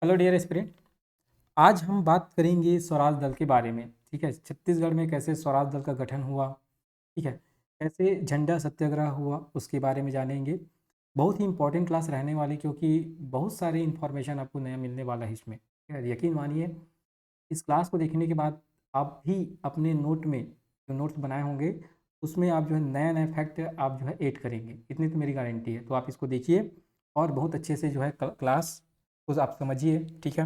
Hello dear aspirant. आज हम बात करेंगे स्वराज दल के बारे में। ठीक है, छत्तीसगढ़ में कैसे स्वराज दल का गठन हुआ। ठीक है, कैसे झंडा सत्याग्रह हुआ उसके बारे में जानेंगे। बहुत ही इंपॉर्टेंट क्लास रहने वाली, क्योंकि बहुत सारी इन्फॉर्मेशन आपको नया मिलने वाला है इसमें। ठीक है, यकीन मानिए इस क्लास को देखने के बाद आप भी अपने नोट में जो नोट्स बनाए होंगे उसमें आप जो है नया नया फैक्ट आप जो है ऐड करेंगे, इतनी तो मेरी गारंटी है। तो आप इसको देखिए और बहुत अच्छे से जो है क्लास को आप समझिए। ठीक है,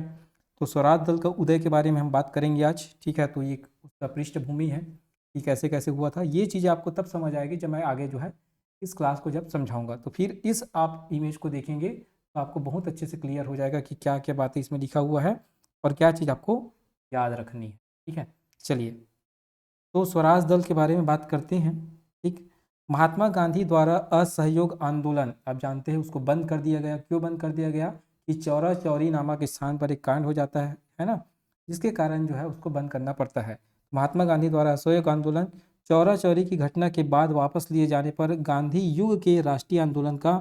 तो स्वराज दल का उदय के बारे में हम बात करेंगे आज। ठीक है, तो ये उसका पृष्ठभूमि है कि कैसे कैसे हुआ था। ये चीज़ें आपको तब समझ आएगी जब मैं आगे जो है इस क्लास को जब समझाऊंगा, तो फिर इस आप इमेज को देखेंगे तो आपको बहुत अच्छे से क्लियर हो जाएगा कि क्या क्या बातें इसमें लिखा हुआ है और क्या चीज़ आपको याद रखनी है। ठीक है, चलिए तो स्वराज दल के बारे में बात करते हैं। ठीक, महात्मा गांधी द्वारा असहयोग आंदोलन, आप जानते हैं उसको बंद कर दिया गया। क्यों बंद कर दिया गया? कि चौरा चौरी नामक स्थान पर एक कांड हो जाता है ना, जिसके कारण जो है उसको बंद करना पड़ता है। महात्मा गांधी द्वारा असहयोग आंदोलन चौरा चौरी की घटना के बाद वापस लिए जाने पर गांधी युग के राष्ट्रीय आंदोलन का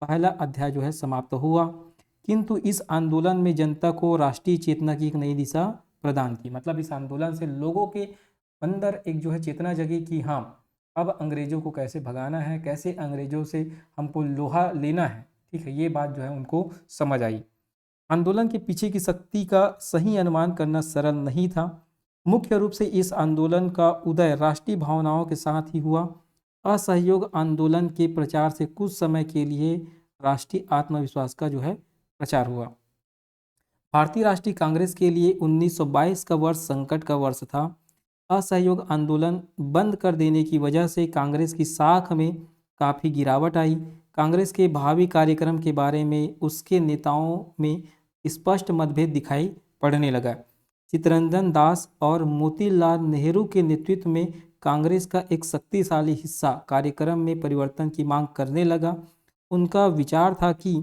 पहला अध्याय जो है समाप्त हुआ। किंतु इस आंदोलन में जनता को राष्ट्रीय चेतना की एक नई दिशा प्रदान की। मतलब इस आंदोलन से लोगों के अंदर एक जो है चेतना जगी कि हाँ, अब अंग्रेजों को कैसे भगाना है, कैसे अंग्रेजों से हमको लोहा लेना है। ठीक है, ये बात जो है उनको समझ आई। आंदोलन के पीछे की शक्ति का सही अनुमान करना सरल नहीं था। मुख्य रूप से इस आंदोलन का उदय राष्ट्रीय भावनाओं के साथ ही हुआ। असहयोग आंदोलन के प्रचार से कुछ समय के लिए राष्ट्रीय आत्मविश्वास का जो है प्रचार हुआ। भारतीय राष्ट्रीय कांग्रेस के लिए 1922 का वर्ष संकट का वर्ष था। असहयोग आंदोलन बंद कर देने की वजह से कांग्रेस की साख में काफ़ी गिरावट आई। कांग्रेस के भावी कार्यक्रम के बारे में उसके नेताओं में स्पष्ट मतभेद दिखाई पड़ने लगा। चित्तरंजन दास और मोतीलाल नेहरू के नेतृत्व में कांग्रेस का एक शक्तिशाली हिस्सा कार्यक्रम में परिवर्तन की मांग करने लगा। उनका विचार था कि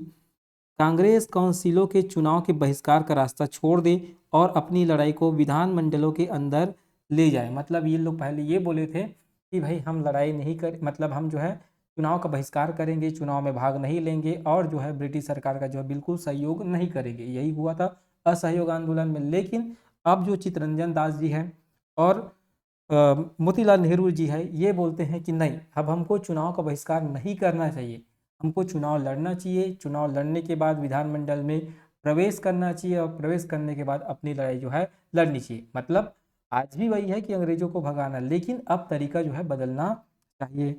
कांग्रेस काउंसिलों के चुनाव के बहिष्कार का रास्ता छोड़ दे और अपनी लड़ाई को विधानमंडलों के अंदर ले जाए। मतलब ये लोग पहले ये बोले थे कि भाई हम लड़ाई नहीं कर, मतलब हम जो है चुनाव का बहिष्कार करेंगे, चुनाव में भाग नहीं लेंगे और जो है ब्रिटिश सरकार का जो है बिल्कुल सहयोग नहीं करेंगे। यही हुआ था असहयोग आंदोलन में। लेकिन अब जो चित्तरंजन दास जी हैं और मोतीलाल नेहरू जी है, ये बोलते हैं कि नहीं, अब हमको चुनाव का बहिष्कार नहीं करना चाहिए, हमको चुनाव लड़ना चाहिए। चुनाव लड़ने के बाद विधानमंडल में प्रवेश करना चाहिए और प्रवेश करने के बाद अपनी लड़ाई जो है लड़नी चाहिए। मतलब आज भी वही है कि अंग्रेजों को भगाना, लेकिन अब तरीका जो है बदलना चाहिए।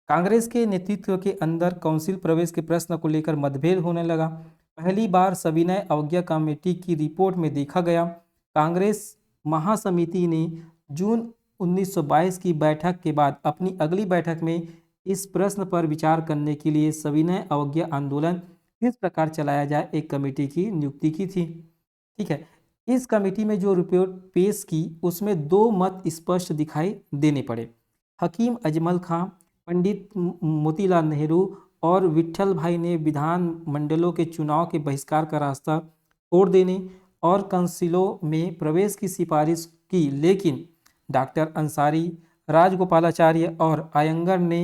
कांग्रेस के नेतृत्व के अंदर काउंसिल प्रवेश के प्रश्न को लेकर मतभेद होने लगा। पहली बार सविनय अवज्ञा कमेटी की रिपोर्ट में देखा गया। कांग्रेस महासमिति ने जून 1922 की बैठक के बाद अपनी अगली बैठक में इस प्रश्न पर विचार करने के लिए सविनय अवज्ञा आंदोलन किस प्रकार चलाया जाए एक कमेटी की नियुक्ति की थी। ठीक है, इस कमेटी में जो रिपोर्ट पेश की उसमें दो मत स्पष्ट दिखाई देने पड़े। हकीम अजमल खां, पंडित मोतीलाल नेहरू और विट्ठल भाई ने विधान मंडलों के चुनाव के बहिष्कार का रास्ता छोड़ देने और काउंसिलों में प्रवेश की सिफारिश की। लेकिन डॉक्टर अंसारी, राजगोपालाचार्य और अयंगर ने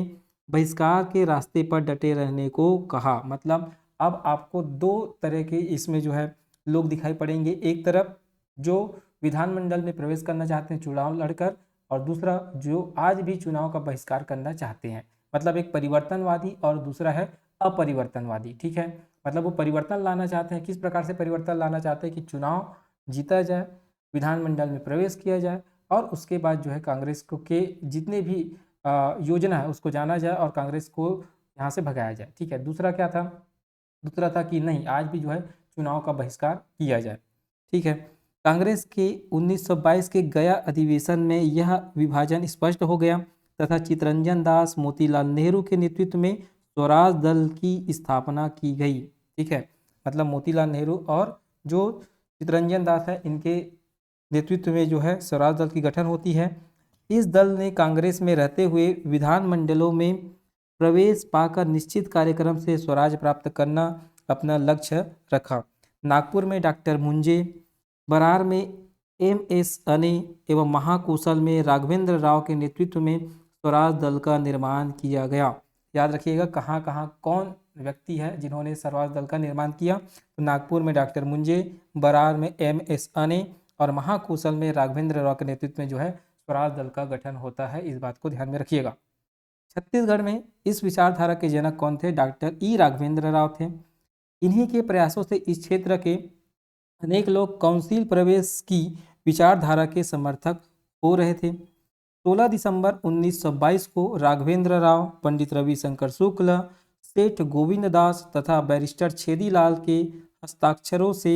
बहिष्कार के रास्ते पर डटे रहने को कहा। मतलब अब आपको दो तरह के इसमें जो है लोग दिखाई पड़ेंगे। एक तरफ जो विधानमंडल में प्रवेश करना चाहते हैं चुनाव लड़कर, और दूसरा जो आज भी चुनाव का बहिष्कार करना चाहते हैं। मतलब एक परिवर्तनवादी और दूसरा है अपरिवर्तनवादी। ठीक है, मतलब वो परिवर्तन लाना चाहते हैं। किस प्रकार से परिवर्तन लाना चाहते हैं? कि चुनाव जीता जाए, विधानमंडल में प्रवेश किया जाए और उसके बाद जो है कांग्रेस को के जितने भी योजना है उसको जाना जाए और कांग्रेस को यहाँ से भगाया जाए। ठीक है, दूसरा क्या था? दूसरा था कि नहीं, आज भी जो है चुनाव का बहिष्कार किया जाए। ठीक है, कांग्रेस के 1922 के गया अधिवेशन में यह विभाजन स्पष्ट हो गया तथा चित्तरंजन दास, मोतीलाल नेहरू के नेतृत्व में स्वराज दल की स्थापना की गई। ठीक है, मतलब मोतीलाल नेहरू और जो चित्तरंजन दास है इनके नेतृत्व में जो है स्वराज दल की गठन होती है। इस दल ने कांग्रेस में रहते हुए विधानमंडलों में प्रवेश पाकर निश्चित कार्यक्रम से स्वराज प्राप्त करना अपना लक्ष्य रखा। नागपुर में डॉक्टर मुंजे, बरार में एम.एस. अने एवं महाकौशल में राघवेंद्र राव के नेतृत्व में स्वराज दल का निर्माण किया गया। याद रखिएगा कहाँ कहाँ कौन व्यक्ति है जिन्होंने स्वराज दल का निर्माण किया। तो नागपुर में डॉक्टर मुंजे, बरार में MS अने और महाकौशल में राघवेंद्र राव के नेतृत्व में जो है स्वराज दल का गठन होता है। इस बात को ध्यान में रखिएगा। छत्तीसगढ़ में इस विचारधारा के जनक कौन थे? डॉक्टर ई राघवेंद्र राव थे। इन्हीं के प्रयासों से इस क्षेत्र के अनेक लोग काउंसिल प्रवेश की विचारधारा के समर्थक हो रहे थे। 16 दिसंबर 1922 को राघवेंद्र राव, पंडित रविशंकर शुक्ल, सेठ गोविंद दास तथा बैरिस्टर छेदीलाल के हस्ताक्षरों से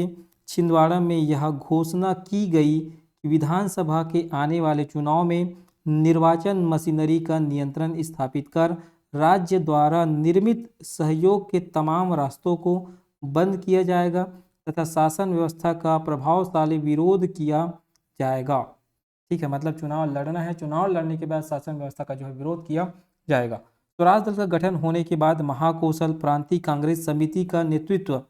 छिंदवाड़ा में यह घोषणा की गई कि विधानसभा के आने वाले चुनाव में निर्वाचन मशीनरी का नियंत्रण स्थापित कर राज्य द्वारा निर्मित सहयोग के तमाम रास्तों को बंद किया जाएगा तथा शासन व्यवस्था का प्रभावशाली विरोध किया जाएगा। ठीक है, मतलब चुनाव लड़ना है, चुनाव लड़ने के बाद शासन व्यवस्था का जो है विरोध किया जाएगा। स्वराज दल का गठन होने के बाद महाकौशल प्रांतीय कांग्रेस समिति का नेतृत्व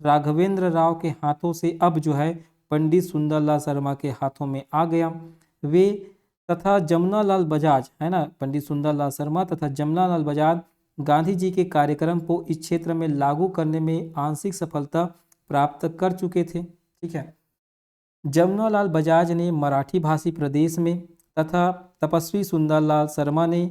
राघवेंद्र राव के हाथों से अब जो है पंडित सुंदरलाल शर्मा के हाथों में आ गया। वे तथा जमुनालाल बजाज, है ना, पंडित सुंदरलाल शर्मा तथा जमुनालाल बजाज गांधी जी के कार्यक्रम को इस क्षेत्र में लागू करने में आंशिक सफलता प्राप्त कर चुके थे। ठीक है, जमुनालाल बजाज ने मराठी भाषी प्रदेश में तथा तपस्वी सुंदरलाल शर्मा ने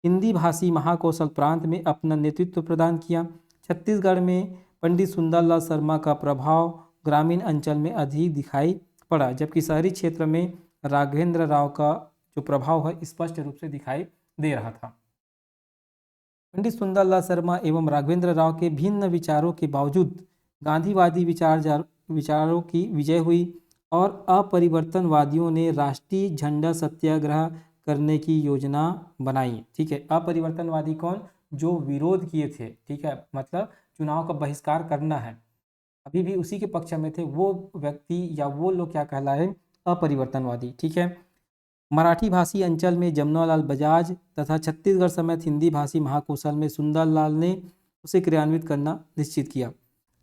हिंदी भाषी महाकौशल प्रांत में अपना नेतृत्व प्रदान किया। छत्तीसगढ़ में पंडित सुंदरलाल शर्मा का प्रभाव ग्रामीण अंचल में अधिक दिखाई पड़ा, जबकि शहरी क्षेत्र में राघवेंद्र राव का जो प्रभाव है स्पष्ट रूप से दिखाई दे रहा था। पंडित सुंदरलाल शर्मा एवं राघवेंद्र राव के भिन्न विचारों के बावजूद गांधीवादी विचारों की विजय हुई और अपरिवर्तनवादियों ने राष्ट्रीय झंडा सत्याग्रह करने की योजना बनाई। ठीक है, अपरिवर्तनवादी कौन? जो विरोध किए थे। ठीक है, मतलब चुनाव का बहिष्कार करना है, अभी भी उसी के पक्ष में थे वो व्यक्ति या वो लोग क्या कहलाए? अपरिवर्तनवादी। ठीक है, मराठी भाषी अंचल में जमुनालाल बजाज तथा छत्तीसगढ़ समेत हिंदी भाषी महाकौशल में सुंदरलाल ने उसे क्रियान्वित करना निश्चित किया।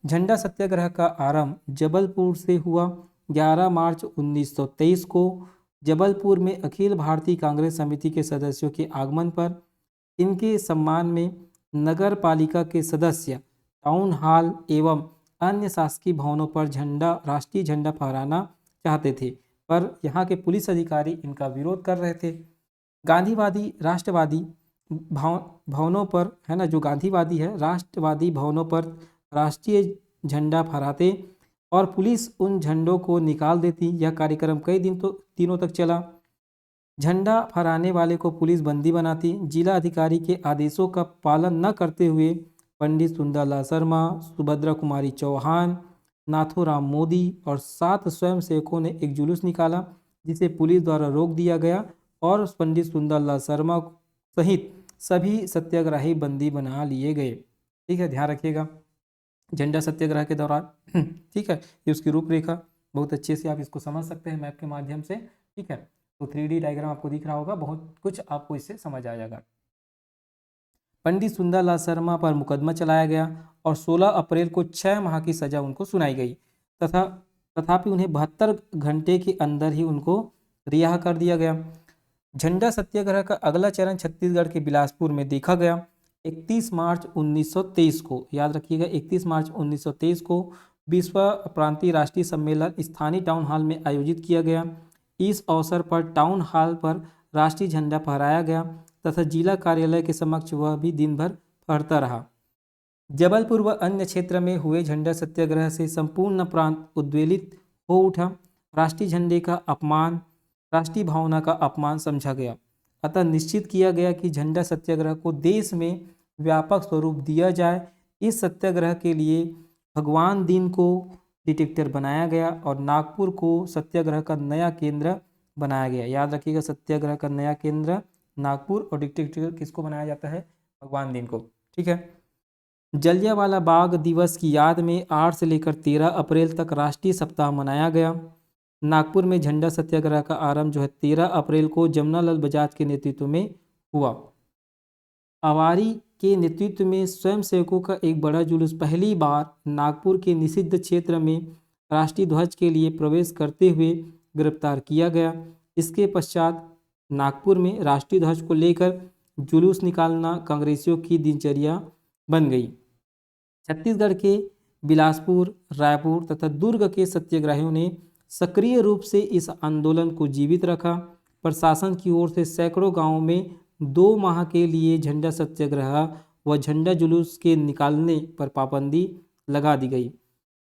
झंडा सत्याग्रह का आरंभ जबलपुर से हुआ। 11 मार्च 1923 को जबलपुर में अखिल भारतीय कांग्रेस समिति के सदस्यों के आगमन पर इनके सम्मान में नगर पालिका के सदस्य टाउन हॉल एवं अन्य शासकीय भवनों पर राष्ट्रीय झंडा फहराना चाहते थे, पर यहाँ के पुलिस अधिकारी इनका विरोध कर रहे थे। गांधीवादी राष्ट्रवादी भवनों पर, है ना, जो गांधीवादी है राष्ट्रवादी भवनों पर राष्ट्रीय झंडा फहराते और पुलिस उन झंडों को निकाल देती। यह कार्यक्रम कई दिनों तक चला। झंडा फहराने वाले को पुलिस बंदी बनाती। जिला अधिकारी के आदेशों का पालन न करते हुए पंडित सुंदरलाल शर्मा, सुभद्रा कुमारी चौहान, नाथूराम मोदी और 7 स्वयंसेवकों ने एक जुलूस निकाला जिसे पुलिस द्वारा रोक दिया गया और पंडित सुंदरलाल शर्मा सहित सभी सत्याग्रही बंदी बना लिए गए। ठीक है, ध्यान रखिएगा झंडा सत्याग्रह के दौरान। ठीक है, ये उसकी रूपरेखा बहुत अच्छे से आप इसको समझ सकते हैं मैप के माध्यम से। ठीक है, तो 3D डायग्राम आपको दिख रहा होगा, बहुत कुछ आपको इससे समझ आ जाएगा। पंडित सुंदरलाल शर्मा पर मुकदमा चलाया गया और 16 अप्रैल को 6 माह की सजा उनको सुनाई गई तथापि उन्हें 72 घंटे के अंदर ही उनको रिहा कर दिया गया। झंडा सत्याग्रह का अगला चरण छत्तीसगढ़ के बिलासपुर में देखा गया। 31 मार्च 1923 को, याद रखिएगा 31 मार्च 1923 को विश्व प्रांतीय राष्ट्रीय सम्मेलन स्थानीय टाउन हॉल में आयोजित किया गया। इस अवसर पर टाउन हॉल पर राष्ट्रीय झंडा फहराया गया तथा जिला कार्यालय के समक्ष वह भी दिन भर फहरता रहा। जबलपुर व अन्य क्षेत्र में हुए झंडा सत्याग्रह से संपूर्ण प्रांत उद्वेलित हो उठा। राष्ट्रीय झंडे का अपमान राष्ट्रीय भावना का अपमान समझा गया, अतः निश्चित किया गया कि झंडा सत्याग्रह को देश में व्यापक स्वरूप दिया जाए। इस सत्याग्रह के लिए भगवान दीन को डिटेक्टर बनाया गया और नागपुर को सत्याग्रह का नया केंद्र बनाया गया। याद रखिएगा सत्याग्रह का नया केंद्र नागपुर और डिटेक्टर किसको बनाया जाता है? भगवान दीन को। ठीक है, जलियांवाला बाग दिवस की याद में 8 से लेकर 13 अप्रैल तक राष्ट्रीय सप्ताह मनाया गया। नागपुर में झंडा सत्याग्रह का आरंभ जो है 13 अप्रैल को जमुनालाल बजाज के नेतृत्व में हुआ। अवारी के नेतृत्व में स्वयंसेवकों का एक बड़ा जुलूस पहली बार नागपुर के निषिद्ध क्षेत्र में राष्ट्रीय ध्वज के लिए प्रवेश करते हुए गिरफ्तार किया गया। इसके पश्चात नागपुर में राष्ट्रीय ध्वज को लेकर जुलूस निकालना कांग्रेसियों की दिनचर्या बन गई। छत्तीसगढ़ के बिलासपुर, रायपुर तथा दुर्ग के सत्याग्रहियों ने सक्रिय रूप से इस आंदोलन को जीवित रखा। प्रशासन की ओर से सैकड़ों गांवों में 2 माह के लिए झंडा सत्याग्रह व झंडा जुलूस के निकालने पर पाबंदी लगा दी गई।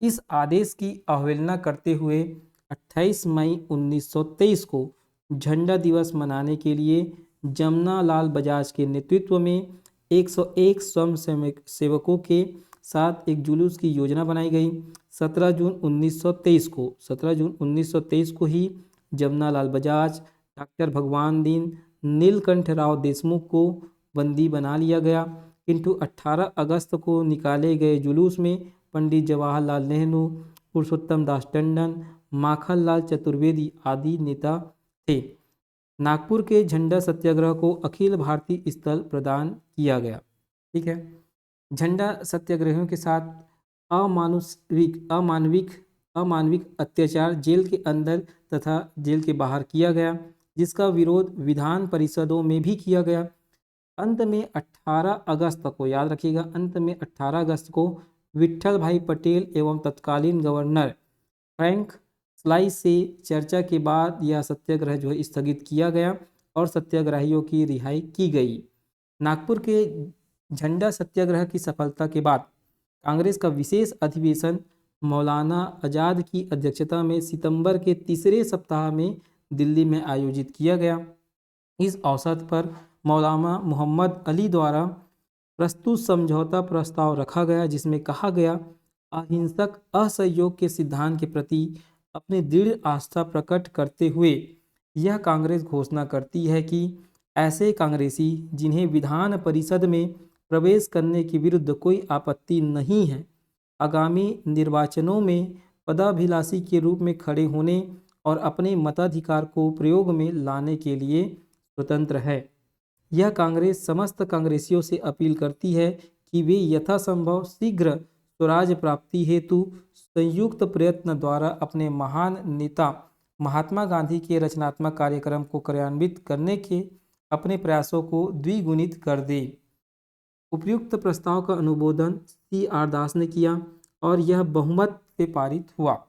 इस आदेश की अवहेलना करते हुए 28 मई 1923 को झंडा दिवस मनाने के लिए जमुना लाल बजाज के नेतृत्व में 101 स्वयं सेवकों के साथ एक जुलूस की योजना बनाई गई। 17 जून 1923 को ही जमुना लाल बजाज, डॉक्टर भगवान दीन, नीलकंठ राव देशमुख को बंदी बना लिया गया, किंतु 18 अगस्त को निकाले गए जुलूस में पंडित जवाहरलाल नेहरू, पुरुषोत्तम दास टंडन, माखनलाल चतुर्वेदी आदि नेता थे। नागपुर के झंडा सत्याग्रह को अखिल भारतीय स्थल प्रदान किया गया। ठीक है, झंडा सत्याग्रहियों के साथ अमानविक अत्याचार जेल के अंदर तथा जेल के बाहर किया गया, जिसका विरोध विधान परिषदों में भी किया गया। अंत में 18 अगस्त को, याद रखिएगा, अंत में 18 अगस्त को विट्ठल भाई पटेल एवं तत्कालीन गवर्नर फ्रैंक स्लाई से चर्चा के बाद यह सत्याग्रह जो है स्थगित किया गया और सत्याग्रहियों की रिहाई की गई। नागपुर के झंडा सत्याग्रह की सफलता के बाद कांग्रेस का विशेष अधिवेशन मौलाना आज़ाद की अध्यक्षता में सितंबर के तीसरे सप्ताह में दिल्ली में आयोजित किया गया। इस अवसर पर मौलाना मोहम्मद अली द्वारा प्रस्तुत समझौता प्रस्ताव रखा गया, जिसमें कहा गया, अहिंसक असहयोग के सिद्धांत के प्रति अपनी दृढ़ आस्था प्रकट करते हुए यह कांग्रेस घोषणा करती है कि ऐसे कांग्रेसी जिन्हें विधान परिषद में प्रवेश करने के विरुद्ध कोई आपत्ति नहीं है, आगामी निर्वाचनों में पदाभिलाषी के रूप में खड़े होने और अपने मताधिकार को प्रयोग में लाने के लिए स्वतंत्र है। यह कांग्रेस समस्त कांग्रेसियों से अपील करती है कि वे यथासंभव शीघ्र स्वराज प्राप्ति हेतु संयुक्त प्रयत्न द्वारा अपने महान नेता महात्मा गांधी के रचनात्मक कार्यक्रम को क्रियान्वित करने के अपने प्रयासों को द्विगुणित कर दे। उपयुक्त प्रस्ताव का अनुमोदन CR दास ने किया और यह बहुमत से पारित हुआ।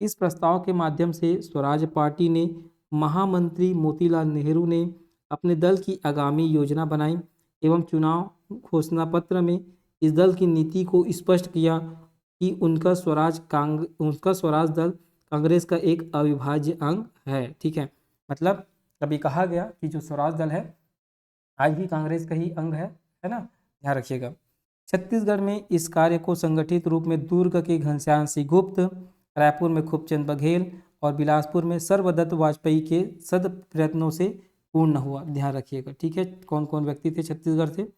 इस प्रस्ताव के माध्यम से स्वराज पार्टी ने महामंत्री मोतीलाल नेहरू ने अपने दल की आगामी योजना बनाई एवं चुनाव घोषणा पत्र में इस दल की नीति को स्पष्ट किया कि उनका स्वराज दल कांग्रेस का एक अविभाज्य अंग है। ठीक है, मतलब अभी कहा गया कि जो स्वराज दल है आज भी कांग्रेस का ही अंग है ना, ध्यान रखिएगा। छत्तीसगढ़ में इस कार्य को संगठित रूप में दुर्ग के घनश्याम सिंह गुप्त, रायपुर में खूबचंद बघेल और बिलासपुर में सर्वदत्त वाजपेयी के सद प्रयत्नों से पूर्ण हुआ। ध्यान रखिएगा। ठीक है, कौन कौन व्यक्ति थे छत्तीसगढ़ से,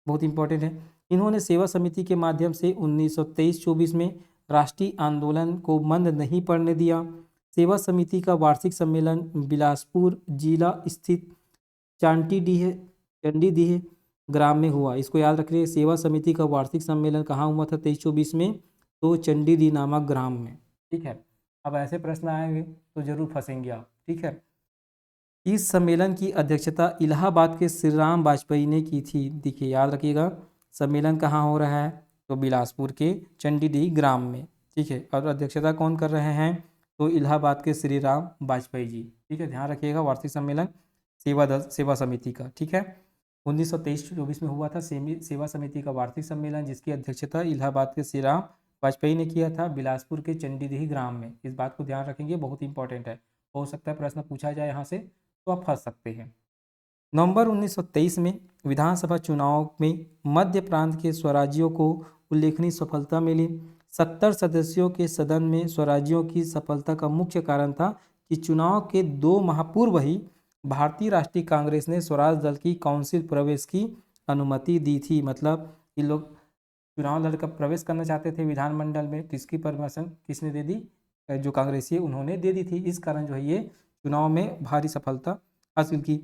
बहुत इंपॉर्टेंट है। इन्होंने सेवा समिति के माध्यम से 1923-24 में राष्ट्रीय आंदोलन को मंद नहीं पड़ने दिया। सेवा समिति का वार्षिक सम्मेलन बिलासपुर जिला स्थित चंडीडीह ग्राम में हुआ। इसको याद रखिए, सेवा समिति का वार्षिक सम्मेलन कहाँ हुआ था 23-24 में, तो चंडीडीह नामक ग्राम में। ठीक है, अब ऐसे प्रश्न आएंगे तो जरूर फंसेंगे आप। ठीक है, इस सम्मेलन की अध्यक्षता इलाहाबाद के श्री राम वाजपेयी ने की थी। देखिए, याद रखिएगा, सम्मेलन कहाँ हो रहा है, तो बिलासपुर के चंडीडीह ग्राम में। ठीक है, और अध्यक्षता कौन कर रहे हैं, तो इलाहाबाद के श्री राम वाजपेयी जी। ठीक है, ध्यान रखिएगा, वार्षिक सम्मेलन सेवा समिति का। ठीक है, 1923-24 में हुआ था सेवा समिति का वार्षिक सम्मेलन, जिसकी अध्यक्षता इलाहाबाद के श्री राम वाजपेयी ने किया था बिलासपुर के चंडीडीह ग्राम में। इस बात को ध्यान रखेंगे, बहुत इंपॉर्टेंट है, हो सकता है प्रश्न पूछा जाए यहाँ से, तो आप फंस सकते हैं। नवंबर 1923 में विधानसभा चुनाव में मध्य प्रांत के स्वराज्यों को उल्लेखनीय सफलता मिली। 70 सदस्यों के सदन में स्वराज्यों की सफलता का मुख्य कारण था कि चुनाव के 2 माह पूर्व ही भारतीय राष्ट्रीय कांग्रेस ने स्वराज दल की काउंसिल प्रवेश की अनुमति दी थी। मतलब ये लोग चुनाव लड़कर प्रवेश करना चाहते थे विधानमंडल में, तो इसकी परमिशन किसने दे दी, जो कांग्रेसी उन्होंने दे दी थी। इस कारण जो है ये चुनाव में भारी सफलता हासिल की।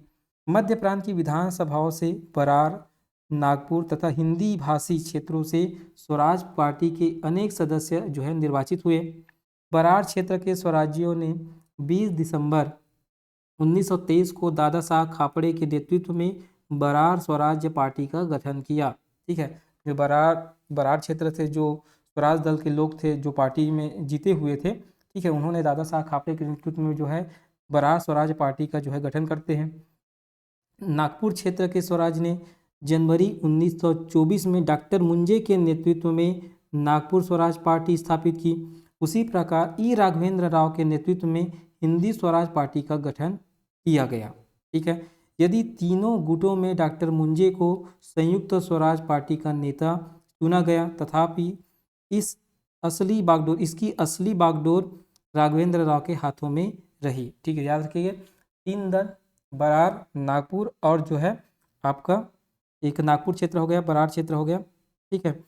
मध्य प्रांत की विधानसभाओं से बरार, नागपुर तथा हिंदी भाषी क्षेत्रों से स्वराज पार्टी के अनेक सदस्य जो है निर्वाचित हुए। बरार क्षेत्र के स्वराज्यों ने 20 दिसंबर 1923 को दादा साहब खापड़े के नेतृत्व में बरार स्वराज्य पार्टी का गठन किया। ठीक है, जो बरार क्षेत्र से जो स्वराज दल के लोग थे जो पार्टी में जीते हुए थे, ठीक है, उन्होंने दादा साहब खापरे के नेतृत्व में जो है बरार स्वराज पार्टी का जो है गठन करते हैं। नागपुर क्षेत्र के स्वराज ने जनवरी 1924 में डॉक्टर मुंजे के नेतृत्व में नागपुर स्वराज पार्टी स्थापित की। उसी प्रकार ई राघवेंद्र राव के नेतृत्व में हिंदी स्वराज पार्टी का गठन किया गया। ठीक है, यदि तीनों गुटों में डॉक्टर मुंजे को संयुक्त स्वराज पार्टी का नेता चुना गया, तथापि इसकी असली बागडोर राघवेंद्र राव के हाथों में रही। ठीक है, याद रखिए 3 दल, बरार, नागपुर और जो है आपका एक नागपुर क्षेत्र हो गया, बरार क्षेत्र हो गया, ठीक है,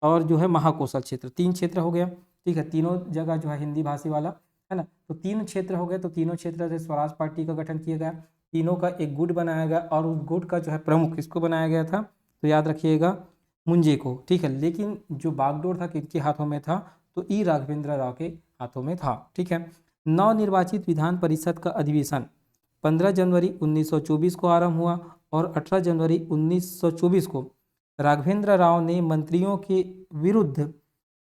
और जो है महाकोशल क्षेत्र, 3 क्षेत्र हो गया। ठीक है, तीनों जगह जो है हिंदी भाषी वाला है ना, तो 3 क्षेत्र हो गए, तो तीनों क्षेत्र से स्वराज पार्टी का गठन किया गया। तीनों का एक गुट बनाया गया और उस गुट का जो है प्रमुख किसको बनाया गया था, तो याद रखिएगा मुंजे को। ठीक है, लेकिन जो बागडोर था किसके हाथों में था, तो ई राघवेंद्र राव के हाथों में था। ठीक है, नवनिर्वाचित विधान परिषद का अधिवेशन 15 जनवरी 1924 को आरंभ हुआ और 18 जनवरी 1924 को राघवेंद्र राव ने मंत्रियों के विरुद्ध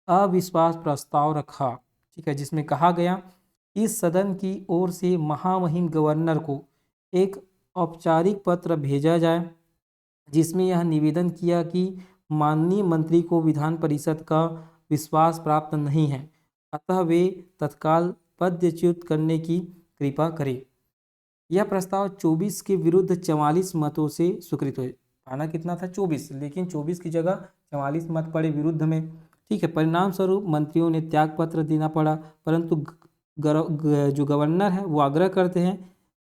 अविश्वास प्रस्ताव रखा। ठीक है, जिसमें कहा गया इस सदन की ओर से महामहिम गवर्नर को एक औपचारिक पत्र भेजा जाए जिसमें यह निवेदन किया कि माननीय मंत्री को विधान परिषद का विश्वास प्राप्त नहीं है, अतः वे तत्काल पदच्युत करने की कृपा करें। यह प्रस्ताव 24 के विरुद्ध 44 मतों से स्वीकृत हुए। आना कितना था 24, लेकिन 24 की जगह 44 मत पड़े विरुद्ध में। ठीक है, परिणाम स्वरूप मंत्रियों ने त्यागपत्र देना पड़ा, परंतु जो गवर्नर है वो आग्रह करते हैं,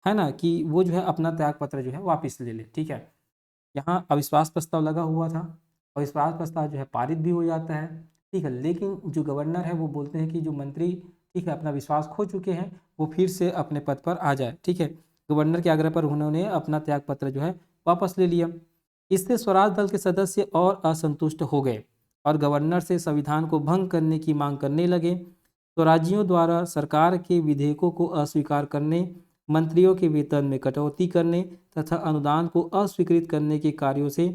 है ना, कि वो जो है अपना त्यागपत्र जो है वापस ले ले। ठीक है, यहाँ अविश्वास प्रस्ताव लगा हुआ था, अविश्वास प्रस्ताव जो है पारित भी हो जाता है। ठीक है, लेकिन जो गवर्नर है वो बोलते हैं कि जो मंत्री ठीक है अपना विश्वास खो चुके हैं वो फिर से अपने पद पर आ जाए। ठीक है, गवर्नर के आग्रह पर उन्होंने अपना त्यागपत्र जो है वापस ले लिया। इससे स्वराज दल के सदस्य और असंतुष्ट हो गए और गवर्नर से संविधान को भंग करने की मांग करने लगे। स्वराजियों द्वारा सरकार के विधेयकों को अस्वीकार करने, मंत्रियों के वेतन में कटौती करने तथा अनुदान को अस्वीकृत करने के कार्यों से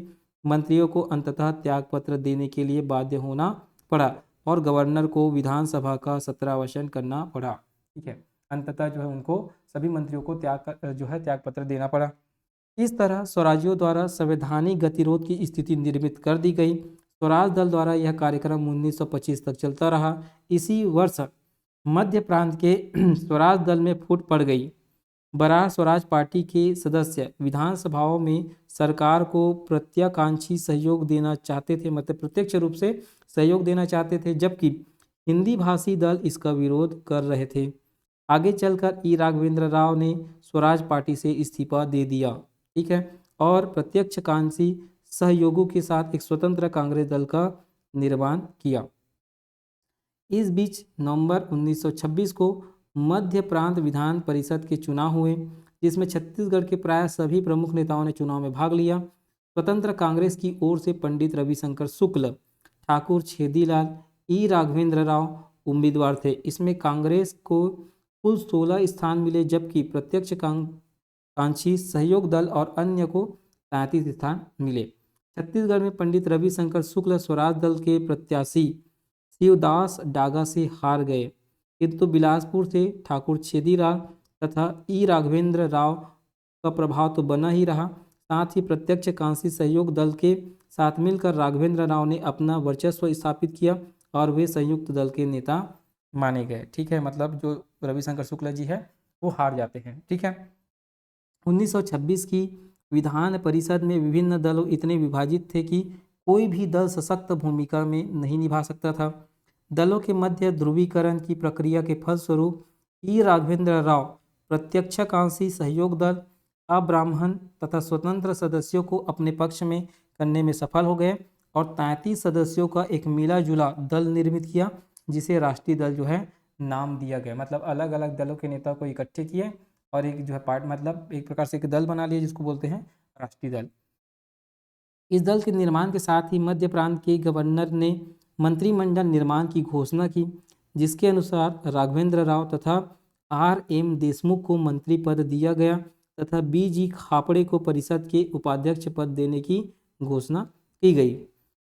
मंत्रियों को अंततः त्यागपत्र देने के लिए बाध्य होना पड़ा और गवर्नर को विधानसभा का सत्रावसान करना पड़ा। ठीक है, अंततः जो है उनको सभी मंत्रियों को त्यागपत्र देना पड़ा। इस तरह स्वराजियों द्वारा संवैधानिक गतिरोध की स्थिति निर्मित कर दी गई। स्वराज दल द्वारा यह कार्यक्रम 1925 तक चलता रहा। इसी वर्ष मध्य प्रांत के स्वराज दल में फूट पड़ गई। बरार स्वराज पार्टी के सदस्य विधानसभाओं में सरकार को प्रत्याकांक्षी सहयोग देना चाहते थे, मतलब प्रत्यक्ष रूप से सहयोग देना चाहते थे, जबकि हिंदी भाषी दल इसका विरोध कर रहे थे। आगे चलकर ई राघवेंद्र राव ने स्वराज पार्टी से इस्तीफा दे दिया। ठीक है, और प्रत्यक्षकांक्षी सहयोगों के साथ एक स्वतंत्र कांग्रेस दल का निर्माण किया। इस बीच नवंबर 1926 को मध्य प्रांत विधान परिषद के चुनाव हुए, जिसमें छत्तीसगढ़ के प्राय सभी प्रमुख नेताओं ने चुनाव में भाग लिया। स्वतंत्र कांग्रेस की ओर से पंडित रविशंकर शुक्ल, ठाकुर छेदीलाल, ई राघवेंद्र राव उम्मीदवार थे। इसमें कांग्रेस को कुल 16 स्थान मिले, जबकि प्रत्यक्ष कांक्षी सहयोग दल और अन्य को 33 स्थान मिले। छत्तीसगढ़ में पंडित रविशंकर शुक्ल स्वराज दल के प्रत्याशी शिवदास डागा से हार गए, किंतु बिलासपुर से ठाकुर छेदीलाल तथा ई राघवेंद्र राव का प्रभाव तो बना ही रहा। साथ ही प्रत्यक्ष कांक्षी सहयोग दल के साथ मिलकर राघवेंद्र राव ने अपना वर्चस्व स्थापित किया और वे संयुक्त दल के नेता माने गए। ठीक है, मतलब जो रविशंकर शुक्ल जी है वो हार जाते हैं। ठीक है, 1926 की विधान परिषद में विभिन्न दल इतने विभाजित थे कि कोई भी दल सशक्त भूमिका में नहीं निभा सकता था। दलों के मध्य ध्रुवीकरण की प्रक्रिया के फलस्वरूप ई राघवेंद्र राव प्रत्यक्षकांक्षी सहयोग दल, अब्राह्मण तथा स्वतंत्र सदस्यों को अपने पक्ष में करने में सफल हो गए और 33 सदस्यों का एक मिला जुला दल निर्मित किया, जिसे राष्ट्रीय दल जो है नाम दिया गया। मतलब अलग अलग दलों के नेताओं को इकट्ठे किए और एक जो है मतलब एक प्रकार से एक दल बना लिया, जिसको बोलते हैं राष्ट्रीय दल। इस दल के निर्माण के साथ ही मध्य प्रांत के गवर्नर ने मंत्रिमंडल निर्माण की घोषणा की, जिसके अनुसार राघवेंद्र राव तथा R.M. देशमुख को मंत्री पद दिया गया तथा BG खापड़े को परिषद के उपाध्यक्ष पद देने की घोषणा की गई।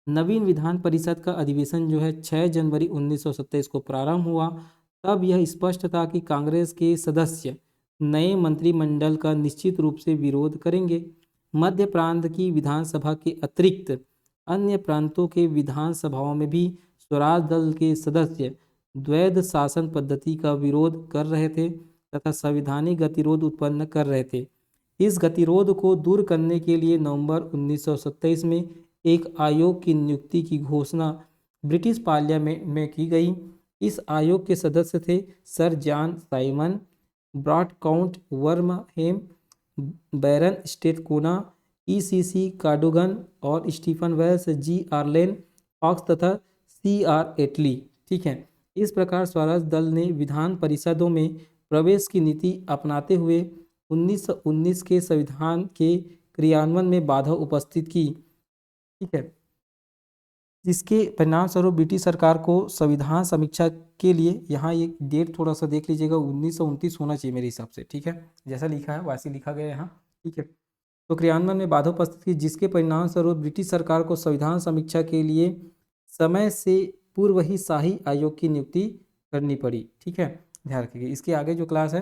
नवीन विधान परिषद का अधिवेशन जो है 6 जनवरी 1927 को प्रारंभ हुआ। तब यह स्पष्ट था कि कांग्रेस के सदस्य नए मंत्रिमंडल का निश्चित रूप से विरोध करेंगे। मध्य प्रांत की विधानसभा के अतिरिक्त अन्य प्रांतों के विधानसभाओं में भी स्वराज दल के सदस्य द्वैध शासन पद्धति का विरोध कर रहे थे तथा संवैधानिक गतिरोध उत्पन्न कर रहे थे। इस गतिरोध को दूर करने के लिए नवंबर 1927 में एक आयोग की नियुक्ति की घोषणा ब्रिटिश पार्लियामेंट में की गई। इस आयोग के सदस्य थे sir John Simon, broad count Burnham, Baron Strathcona, ECC Cadogan और Stephen Wells, G. R Lane Fox तथा C. एटली। ठीक है, इस प्रकार स्वराज दल ने विधान परिषदों में प्रवेश की नीति अपनाते हुए 1919 के संविधान के क्रियान्वयन में बाधा उपस्थित की। ठीक है, जिसके परिणाम स्वरूप ब्रिटिश सरकार को संविधान समीक्षा के लिए, यहाँ ये डेट थोड़ा सा देख लीजिएगा, 1929 होना चाहिए मेरे हिसाब से। ठीक है, जैसा लिखा है वैसे लिखा गया है यहाँ। ठीक है, तो क्रियान्वयन में बाधा उपस्थित की, जिसके परिणाम स्वरूप ब्रिटिश सरकार को संविधान समीक्षा के लिए समय से पूर्व ही शाही आयोग की नियुक्ति करनी पड़ी। ठीक है, ध्यान रखिएगा। इसके आगे जो क्लास है,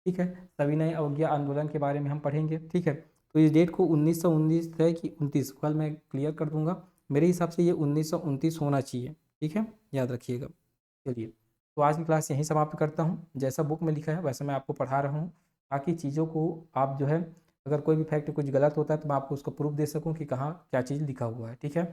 ठीक है, सविनय अवज्ञा आंदोलन के बारे में हम पढ़ेंगे। ठीक है, तो इस डेट को 1919 है कि 29, कल मैं क्लियर कर दूंगा। मेरे हिसाब से ये 1929 होना चाहिए। ठीक है, याद रखिएगा। चलिए, तो आज की क्लास यहीं समाप्त करता हूँ। जैसा बुक में लिखा है वैसा मैं आपको पढ़ा रहा हूँ, ताकि चीज़ों को आप जो है, अगर कोई भी फैक्ट कुछ गलत होता है तो मैं आपको उसको प्रूफ दे सकूँ कि कहाँ क्या चीज़ लिखा हुआ है। ठीक है,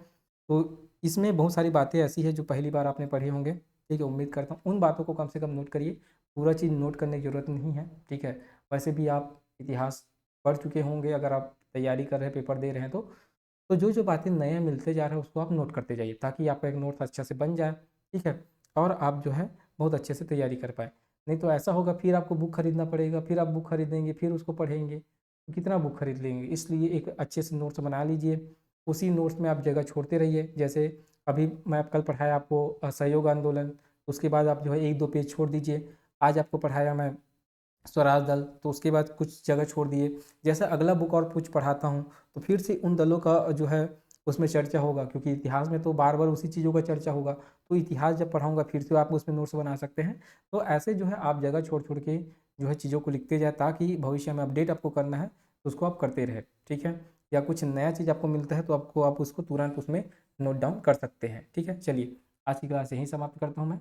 तो इसमें बहुत सारी बातें ऐसी है जो पहली बार आपने पढ़े होंगे। ठीक है, उम्मीद करता हूँ उन बातों को कम से कम नोट करिए। पूरा चीज़ नोट करने की ज़रूरत नहीं है। ठीक है, वैसे भी आप इतिहास पढ़ चुके होंगे, अगर आप तैयारी कर रहे हैं, पेपर दे रहे हैं, तो जो जो बातें नए मिलते जा रहे हैं उसको आप नोट करते जाइए, ताकि आपका एक नोट अच्छा से बन जाए। ठीक है, और आप जो है बहुत अच्छे से तैयारी कर पाए। नहीं तो ऐसा होगा फिर आपको बुक खरीदना पड़ेगा, फिर आप बुक खरीदेंगे, फिर उसको पढ़ेंगे, तो कितना बुक खरीद लेंगे। इसलिए एक अच्छे से नोट्स बना लीजिए, उसी नोट्स में आप जगह छोड़ते रहिए। जैसे अभी मैं कल पढ़ाया आपको असहयोग आंदोलन, उसके बाद आप जो है 1-2 पेज छोड़ दीजिए। आज आपको पढ़ाया मैं स्वराज दल, तो उसके बाद कुछ जगह छोड़ दिए। जैसे अगला बुक और कुछ पढ़ाता हूँ तो फिर से उन दलों का जो है उसमें चर्चा होगा, क्योंकि इतिहास में तो बार बार उसी चीज़ों का चर्चा होगा। तो इतिहास जब पढ़ाऊँगा फिर से आप उसमें नोट्स बना सकते हैं। तो ऐसे जो है आप जगह छोड़ छोड़ के जो है चीज़ों को लिखते जाए, ताकि भविष्य में अपडेट आपको करना है तो उसको आप करते रहे। ठीक है, या कुछ नया चीज़ आपको मिलता है तो आप उसको तुरंत उसमें नोट डाउन कर सकते हैं। ठीक है, चलिए आज की क्लास यहीं समाप्त करता हूँ मैं।